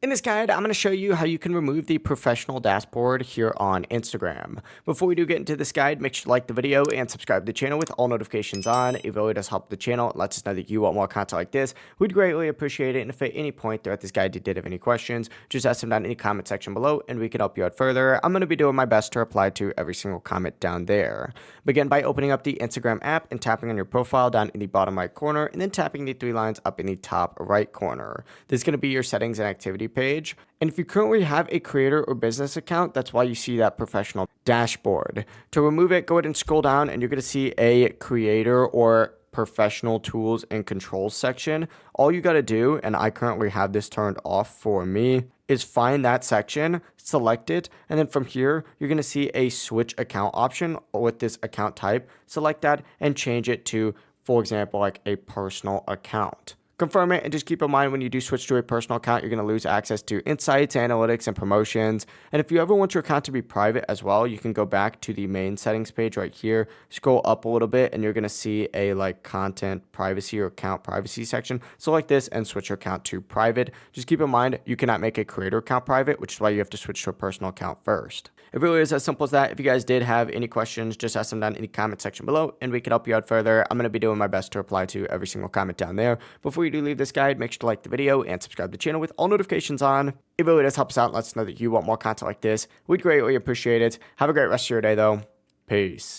In this guide, I'm going to show you how you can remove the professional dashboard here on Instagram. Before we do get into this guide, make sure to like the video and subscribe to the channel with all notifications on. It really does help the channel. It lets us know that you want more content like this. We'd greatly appreciate it. And if at any point throughout this guide you did have any questions, just ask them down in the comment section below and we can help you out further. I'm going to be doing my best to reply to every single comment down there. Begin by opening up the Instagram app and tapping on your profile down in the bottom right corner and then tapping the three lines up in the top right corner. This is going to be your settings and activity page. And if you currently have a creator or business account, that's why you see that professional dashboard. To remove it, go ahead and scroll down and you're going to see a creator or professional tools and controls section. All you got to do, and I currently have this turned off for me, is find that section, select it, and then from here, you're going to see a switch account option with this account type. Select that and change it to, for example, like a personal account. Confirm it and just keep in mind when you do switch to a personal account, you're going to lose access to insights, analytics, and promotions. And if you ever want your account to be private as well, you can go back to the main settings page right here, scroll up a little bit, and you're going to see a content privacy or account privacy section. Select this and switch your account to private. Just keep in mind, you cannot make a creator account private, which is why you have to switch to a personal account first. It really is as simple as that. If you guys did have any questions, just ask them down in the comment section below and we can help you out further. I'm going to be doing my best to reply to every single comment down there. Before you do leave this guide, make sure to like the video and subscribe to the channel with all notifications on. It really does help us out and lets us know that you want more content like this. We'd greatly appreciate it. Have a great rest of your day though. Peace.